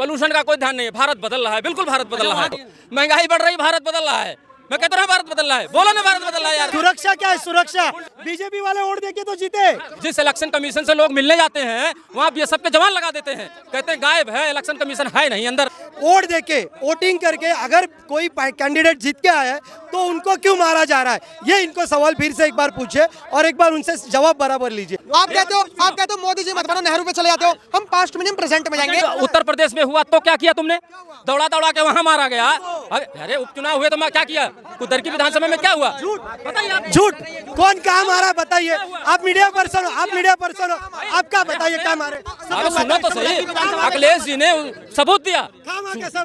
Pollution का कोई ध्यान नहीं है। भारत बदल रहा है, बिल्कुल भारत बदल रहा है। महंगाई बढ़ रही, भारत बदल रहा है। मैं कहता हूँ भारत बदल रहा है। बोलो ना भारत बदल रहा है यार। सुरक्षा क्या है? सुरक्षा बीजेपी वाले वोट देके तो जीते। जिस इलेक्शन कमीशन से लोग मिलने जाते हैं वहाँ बीएसएफ के जवान लगा देते हैं, कहते हैं गायब है, इलेक्शन कमीशन है नहीं अंदर। वोट देके वोटिंग करके अगर कोई कैंडिडेट जीत के आया है तो उनको क्यों मारा जा रहा है? ये इनको सवाल फिर से एक बार पूछे और एक बार उनसे जवाब बराबर लीजिए। आप कहते हो मोदी जी मत बनो, नेहरू पे चले जाते हो, हम पास्ट में नहीं प्रेजेंट में जाएंगे। उत्तर प्रदेश में हुआ तो क्या किया तुमने? दौड़ा दौड़ा के वहाँ मारा गया। अरे उपचुनाव हुए तो मैं क्या किया? उधर की विधानसभा में क्या हुआ? झूठ। कौन कहाँ मारा बताइए? आप मीडिया पर्सन हो, आप मीडिया पर्सन हो, आपका बताइए क्या मारे? सुनो तो सही, अखिलेश जी ने सबूत दिया।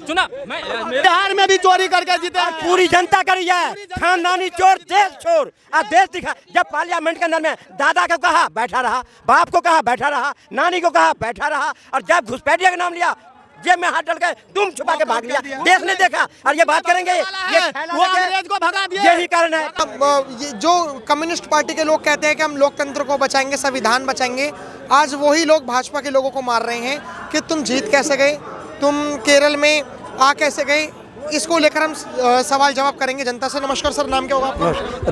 सुना, बिहार में भी चोरी करके जीते। पूरी जनता करी है, खानदानी चोर, देश चोर। देश दिखा। जब पार्लियामेंट के अंदर में दादा को कहा बैठा रहा, बाप को कहा बैठा रहा, नानी को कहा बैठा रहा, और जब घुसपैठिया का नाम लिया जेब में हाथ डाल के तुम छुपा के भाग लिया। देश ने देखा और ये बात करेंगे, वो अंग्रेज को भगा दिया। यही कारण है। ये जो कम्युनिस्ट पार्टी के लोग कहते हैं कि हम लोकतंत्र को बचाएंगे, संविधान बचाएंगे, आज वही लोग भाजपा के लोगों को मार रहे हैं कि तुम जीत कैसे गए, तुम केरल में आ कैसे गए। इसको लेकर हम सवाल जवाब करेंगे जनता से। नमस्कार सर, नाम क्या होगा आपका?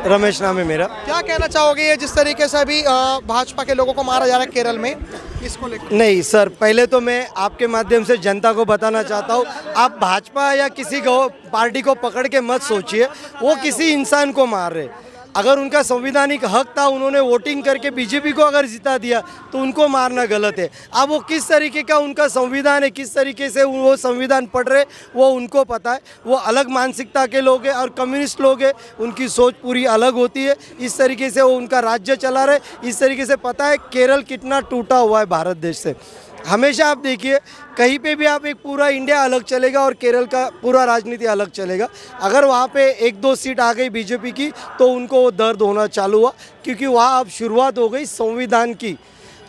रमेश नाम है मेरा। क्या कहना चाहोगे ये जिस तरीके से अभी भाजपा के लोगों को मारा जा रहा है केरल में, इसको लेकर? नहीं सर, पहले तो मैं आपके माध्यम से जनता को बताना चाहता हूँ, आप भाजपा या किसी पार्टी को पकड़ के मत सोचिए वो किसी इंसान को मार रहे। अगर उनका संवैधानिक हक था, उन्होंने वोटिंग करके बीजेपी को अगर जिता दिया तो उनको मारना गलत है। अब वो किस तरीके का उनका संविधान है, किस तरीके से वो संविधान पढ़ रहे वो उनको पता है। वो अलग मानसिकता के लोग हैं और कम्युनिस्ट लोग हैं, उनकी सोच पूरी अलग होती है। इस तरीके से वो उनका राज्य चला रहे। इस तरीके से पता है केरल कितना टूटा हुआ है भारत देश से। हमेशा आप देखिए कहीं पे भी आप एक पूरा इंडिया अलग चलेगा और केरल का पूरा राजनीति अलग चलेगा। अगर वहाँ पे एक दो सीट आ गई बीजेपी की तो उनको वो दर्द होना चालू हुआ, क्योंकि वहाँ अब शुरुआत हो गई संविधान की।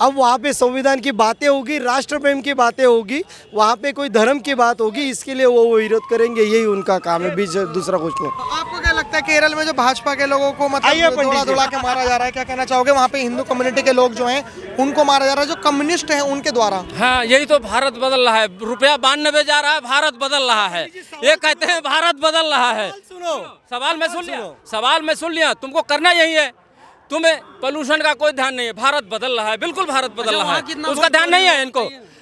अब वहाँ पे संविधान की बातें होगी, राष्ट्र प्रेम की बातें होगी, वहाँ पे कोई धर्म की बात होगी, इसके लिए वो विरोध करेंगे। यही उनका काम है, बीच दूसरा कुछ नहीं। आपको क्या लगता है केरल में जो भाजपा के लोगों को मतलब दौड़ा के मारा जा रहा है, क्या कहना चाहोगे? वहाँ पे हिंदू कम्युनिटी के लोग जो हैं उनको मारा जा रहा है, जो कम्युनिस्ट हैं उनके द्वारा। हाँ, यही तो भारत बदल रहा है। रुपया 92 जा रहा है, भारत बदल रहा है। ये कहते हैं भारत बदल रहा है। सवाल मैं सुन लिया, तुमको करना यही है। तुम्हें पोल्यूशन का कोई ध्यान नहीं है। भारत बदल रहा है, बिल्कुल भारत बदल रहा है। उसका ध्यान नहीं है इनको।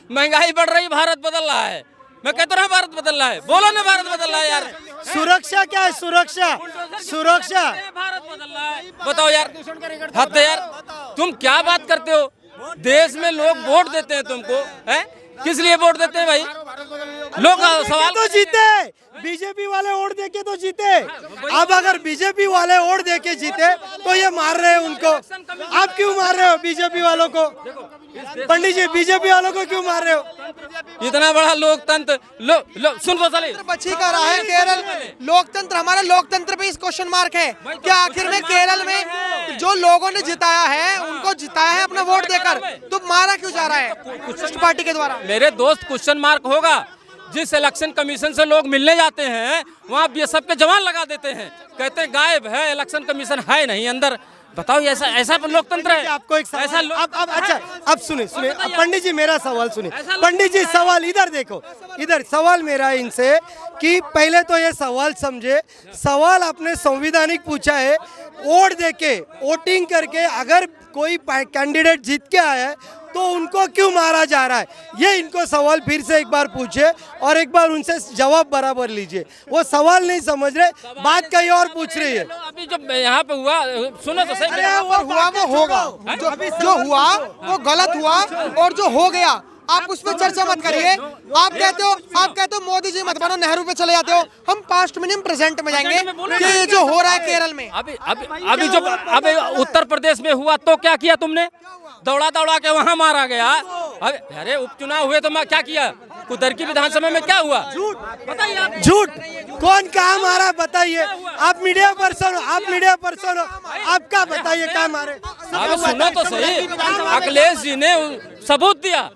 महंगाई बढ़ रही, भारत बदल रहा है। मैं कहता हूँ भारत बदल रहा है। बोलो ना भारत बदल रहा है यार। सुरक्षा क्या है? सुरक्षा भारत बदल रहा है। बताओ यार, हद है यार। तुम क्या बात करते हो? देश में लोग वोट देते हैं तुमको, है? किस लिए वोट देते हैं भाई? लोग सवाल तो जीते, बीजेपी वाले वोट देके तो जीते। अब अगर बीजेपी वाले वोट देके जीते तो ये मार रहे हैं उनको। आप क्यों मार रहे हो बीजेपी वालों को? पंडित जी, बीजेपी वालों को क्यों मार रहे हो? इतना बड़ा लोकतंत्र सुन तो सही बची का रहा है केरल लोकतंत्र। हमारा लोकतंत्र पे इस क्वेश्चन मार्क है कि आखिर में केरल में जो लोगों ने जिताया है उनको जिताया है अपना वोट देकर, तो मारा क्यों जा रहा है कम्युनिस्ट पार्टी के द्वारा? मेरे दोस्त, क्वेश्चन मार्क होगा। जिस इलेक्शन कमीशन से लोग मिलने जाते हैं वहाँ बीएसएफ के जवान लगा देते हैं, कहते हैं गायब है, इलेक्शन कमीशन है नहीं अंदर। बताओ ऐसा लोकतंत्र है? आपको एक ऐसा अब अच्छा, अब सुने पंडित जी, मेरा सवाल सुने। पंडित जी, सवाल इधर देखो, इधर सवाल मेरा है इनसे कि पहले तो ये सवाल समझे। सवाल आपने संवैधानिक पूछा है, वोट देके वोटिंग करके अगर कोई कैंडिडेट जीत के आया है तो उनको क्यों मारा जा रहा है? ये इनको सवाल फिर से एक बार पूछे और एक बार उनसे जवाब बराबर लीजिए। वो सवाल नहीं समझ रहे, बात कहीं और पूछ रही है। अभी जब यहाँ पे हुआ, सुनो तो सही। हुआ वो होगा, जो हुआ वो गलत हुआ, और जो हो गया आप उस पर चर्चा मत करिए। आप कहते हो मोदी जी मत बनो, नेहरू पे चले जाते हो, हम पास्ट में नहीं प्रेजेंट में जाएंगे कि ये जो हो रहा है केरल में। अभी जब उत्तर प्रदेश में हुआ तो क्या किया तुमने? दौड़ा दौड़ा के वहाँ मारा गया। अरे उपचुनाव हुए तो मैं क्या किया? उधर की विधानसभा में क्या हुआ? झूठ। कौन कहाँ मारा बताइए? आप मीडिया पर्सन हो, आपका बताइए क्या मारे? सुनो तो सही, अखिलेश जी ने सबूत दिया।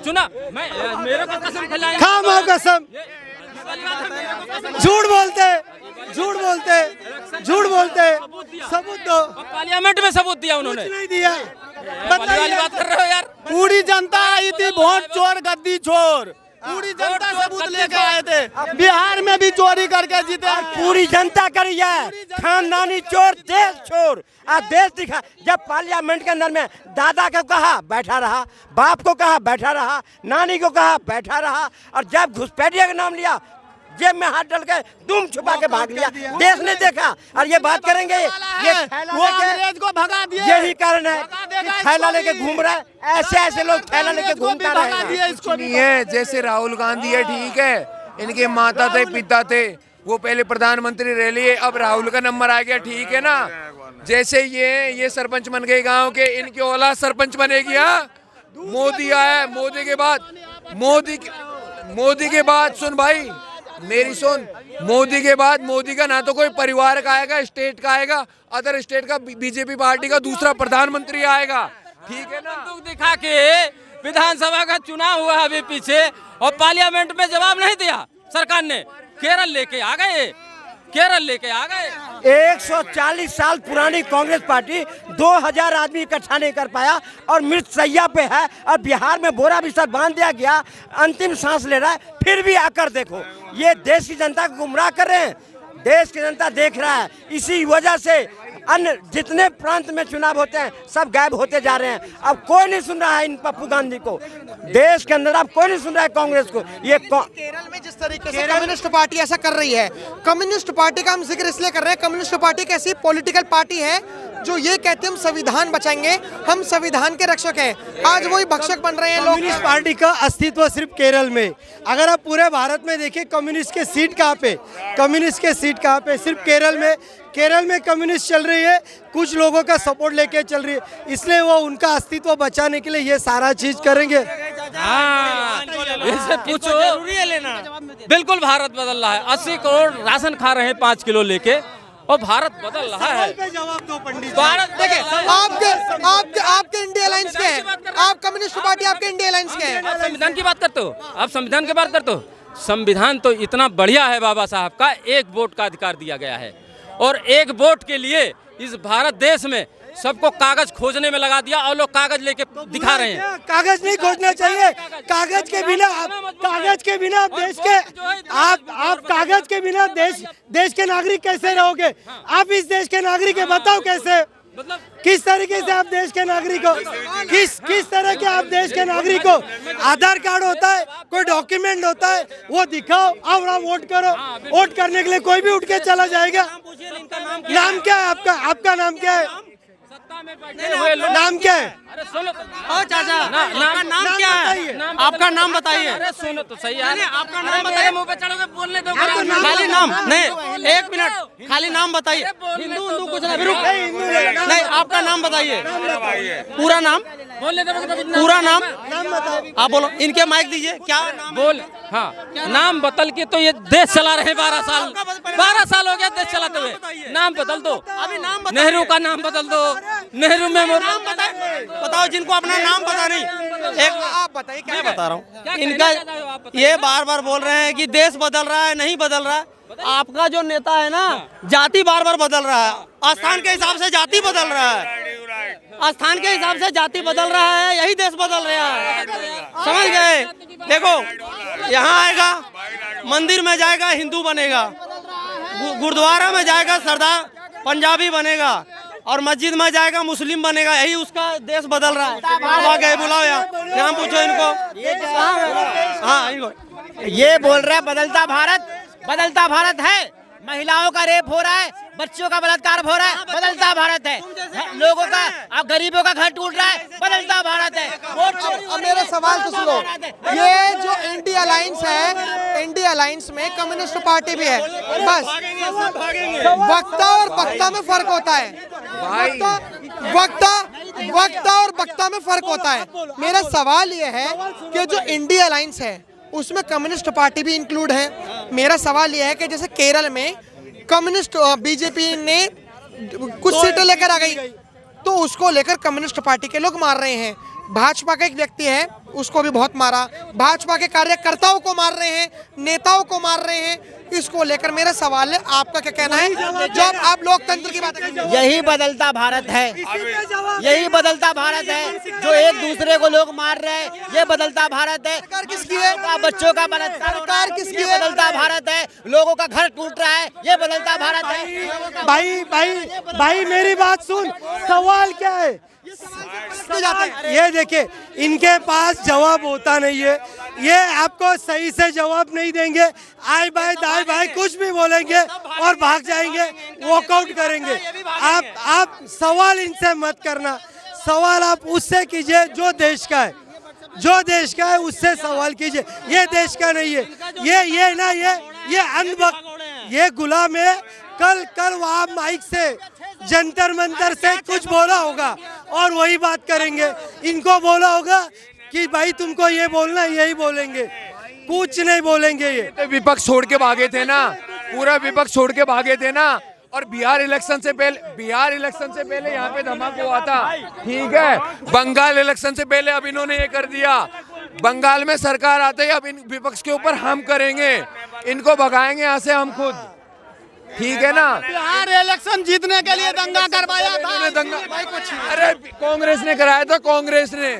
सुना, मेरे को कसम खिलाई। खामा कसम। झूठ बोलते। सबूत दो। पार्लियामेंट में सबूत दिया उन्होंने। नहीं दिया, बल्ली वाली बात कर रहे हो यार। पूरी जनता आई थी वोट चोर गद्दी चोर, पूरी जनता सबूत लेके आए थे। बिहार में भी चोरी करके जीते। पूरी जनता करी है, खानदानी चोर देश चोर। देश दिखा, जब पार्लियामेंट के अंदर में दादा को कहा बैठा रहा, बाप को कहा बैठा रहा, नानी को कहा बैठा रहा, और जब घुसपैठिया का नाम लिया जेब में हाथ डाल के दुम छुपा के भाग लिया। देश ने देखा। और ये बात करेंगे, ये वो अंग्रेज को भगा दिए। यही कारण है कि थैला लेके घूम रहा है। ऐसे ऐसे लोग थैला लेके घूमता रहेगा। इसको नहीं है। जैसे राहुल गांधी है, ठीक है, इनके माता थे पिता थे, वो पहले प्रधानमंत्री रह लिए, अब राहुल का नंबर आ गया, ठीक है ना। जैसे ये सरपंच बन गए गांव के, इनकी औलाद सरपंच बनेगी। हाँ, मोदी आया, मोदी के बाद सुन भाई मेरी सुन, मोदी के बाद मोदी का ना तो कोई परिवार का आएगा, स्टेट का आएगा, अदर स्टेट का बीजेपी पार्टी का दूसरा प्रधानमंत्री आएगा, ठीक है ना। बंदूक दिखा के विधानसभा का चुनाव हुआ अभी पीछे, और पार्लियामेंट में जवाब नहीं दिया सरकार ने। केरल लेके आ गए। 140 साल पुरानी कांग्रेस पार्टी 2000 आदमी इकट्ठा नहीं कर पाया और मृतशैया पे है, और बिहार में बोरा बिस्तर बांध दिया गया, अंतिम सांस ले रहा है। फिर भी आकर देखो, ये देश की जनता को गुमराह कर रहे हैं। देश की जनता देख रहा है। इसी वजह से अन्य जितने प्रांत में चुनाव होते हैं सब गायब होते जा रहे हैं। अब कोई नहीं सुन रहा है इन पप्पू गांधी को। देश के अंदर अब कोई नहीं सुन रहा है कांग्रेस को। ये केरल में जिस तरीके से कम्युनिस्ट पार्टी ऐसा कर रही है, कम्युनिस्ट पार्टी का हम जिक्र इसलिए कर रहे हैं, कम्युनिस्ट पार्टी एक ऐसी पॉलिटिकल पार्टी है जो ये कहते हैं हम संविधान बचाएंगे, हम संविधान के रक्षक हैं। आज वही भक्षक बन रहे हैं लोग। कम्युनिस्ट पार्टी का अस्तित्व सिर्फ केरल में। अगर आप पूरे भारत में देखिए कम्युनिस्ट के सीट कहाँ पे, सिर्फ केरल में कम्युनिस्ट चल रही है, कुछ लोगों का सपोर्ट लेके चल रही है, इसलिए वो उनका अस्तित्व बचाने के लिए ये सारा चीज करेंगे। हाँ, इससे पूछो, जरूरी है लेना। बिल्कुल भारत बदल रहा है। 80 करोड़ राशन खा रहे हैं 5 किलो लेके, और भारत बदल रहा है। जवाब दो पंडित। भारत देखिए, आपके इंडिया अलायंस के हैं, आप कम्युनिस्ट पार्टी आपके इंडिया अलायंस के हैं। आप संविधान की बात करते हो, आप संविधान की बात करते हो। संविधान तो इतना बढ़िया है, बाबा साहब का 1 वोट का अधिकार दिया गया है, और 1 वोट के लिए इस भारत देश में सबको कागज खोजने में लगा दिया, और लोग कागज लेके दिखा रहे हैं। कागज नहीं खोजना चाहिए। कागज के बिना आप देश के आप कागज के बिना देश के नागरिक कैसे रहोगे? आप इस देश के नागरिक है, बताओ कैसे, मतलब किस तरीके से आप देश के नागरिक हो? किस तरह के आप देश के नागरिक हो? आधार कार्ड होता है, कोई डॉक्यूमेंट होता है, वो दिखाओ, आओ वोट करो। वोट करने के लिए कोई भी उठ के चला जाएगा। नाम क्या है आपका? आपका नाम क्या है? नाम क्या है? अरे सुनो चाचा, आपका नाम क्या है? आपका नाम बताइए। अरे सुनो तो सही यार, आपका नाम बताइए। मुंह पे चढ़ोगे, बोलने दो। खाली नाम नहीं, 1 मिनट, खाली नाम बताइए। हिंदू कुछ नहीं, आपका नाम बताइए, पूरा नाम बोलने दो, पूरा नाम आप बोलो। इनके माइक दीजिए। क्या बोल? हाँ, नाम बदल के तो ये देश चला रहे हैं 12 साल हो गया देश चलाते हुए। नाम बदल दो, अभी नाम नेहरू का नाम बदल दो, नेहरू मेमोरियल बताओ जिनको अपना नाम पता नहीं। एक आप बताइए क्या मैं बता रहा हूँ, इनका ये बार बार बोल रहे हैं कि देश बदल रहा है, नहीं बदल रहा है। आपका जो नेता है ना, जाति बार बार बदल रहा है, स्थान के हिसाब से जाति बदल रहा है, स्थान के हिसाब से जाति बदल रहा है, यही देश बदल रहा है। समझ गए? देखो, यहाँ आएगा, मंदिर में जाएगा हिंदू बनेगा, गुरुद्वारा में जाएगा सरदार पंजाबी बनेगा, और मस्जिद में जाएगा मुस्लिम बनेगा। यही उसका देश बदल रहा है। आ गए, बुलाओ यहाँ पूछो इनको। हाँ, इनको ये बोल रहा है बदलता भारत है। महिलाओं का रेप हो रहा है, बच्चों का बलात्कार हो रहा है, बदलता भारत है। लोगों का, अब गरीबों का घर टूट रहा है, बदलता भारत है। अब मेरा सवाल तो सुनो, ये जो इंडिया अलायंस है, इंडिया अलायंस में कम्युनिस्ट पार्टी भी है, बस वक्ता और बक्ता में फर्क होता है। वक्ता और बक्ता में फर्क होता है। मेरा सवाल ये है कि जो इंडिया अलायंस है उसमें कम्युनिस्ट पार्टी भी इंक्लूड है। मेरा सवाल यह है कि जैसे केरल में कम्युनिस्ट बीजेपी ने कुछ सीटें लेकर आ गई, तो उसको लेकर कम्युनिस्ट पार्टी के लोग मार रहे हैं। भाजपा का एक व्यक्ति है, उसको भी बहुत मारा, भाजपा के कार्यकर्ताओं को मार रहे हैं, नेताओं को मार रहे हैं, इसको लेकर मेरा सवाल है, आपका क्या कहना है? जो आप लोकतंत्र की बात करें, यही बदलता भारत है, यही बदलता भारत है। जो एक दूसरे को लोग मार रहे हैं, ये बदलता भारत है। सरकार किसकी है? बच्चों का बलात्कार, सरकार किसकी ये है? बदलता भारत है। लोगों का घर टूट रहा है, ये बदलता भारत है। भाई मेरी बात सुन, सवाल क्या है? ये देखिए, इनके पास जवाब होता नहीं है, ये आपको सही से जवाब नहीं देंगे, आए बाय दाए बाय कुछ भी बोलेंगे और भाग जाएंगे, वॉकआउट करेंगे। आप सवाल इनसे मत करना, सवाल आप उससे कीजिए जो देश का है, जो देश का है उससे सवाल कीजिए। ये देश का नहीं है, ये अंधभक्त, ये गुलाम है। कल वहाँ माइक से, जंतर मंतर से कुछ बोला होगा और वही बात करेंगे। इनको बोला होगा कि भाई तुमको ये बोलना, यही बोलेंगे, कुछ नहीं बोलेंगे। ये तो विपक्ष छोड़ के भागे थे ना, पूरा विपक्ष छोड़ के भागे थे ना। और बिहार इलेक्शन से पहले यहाँ पे धमाका हुआ था, ठीक है। बंगाल इलेक्शन से पहले अब इन्होंने ये कर दिया। बंगाल में सरकार आते ही अब इन विपक्ष के ऊपर हम करेंगे, इनको भगाएंगे यहाँ से हम खुद, ठीक है ना। बिहार इलेक्शन जीतने के लिए दंगा करवाया था। दंगा, अरे कांग्रेस ने कराया था, कांग्रेस ने।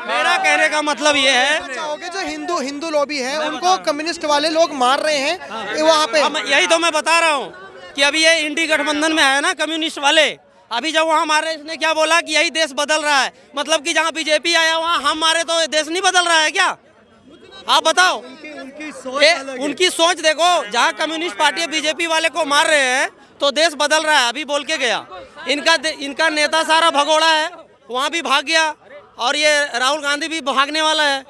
मेरा कहने का मतलब ये है, चाहोगे जो हिंदू लॉबी है उनको कम्युनिस्ट वाले लोग मार रहे हैं वहाँ पे। यही तो मैं बता रहा हूँ कि अभी ये इंडी गठबंधन में है ना कम्युनिस्ट वाले। अभी जब वहाँ मारे, इसने क्या बोला कि यही देश बदल रहा है, मतलब कि जहाँ बीजेपी आया वहाँ हम मारे तो देश नहीं बदल रहा है क्या? आप बताओ। उनकी सोच देखो, जहाँ कम्युनिस्ट पार्टी बीजेपी वाले को मार रहे हैं तो देश बदल रहा है। अभी बोल के गया, इनका नेता सारा भगोड़ा है, वहाँ भी भाग गया और ये राहुल गांधी भी भागने वाला है।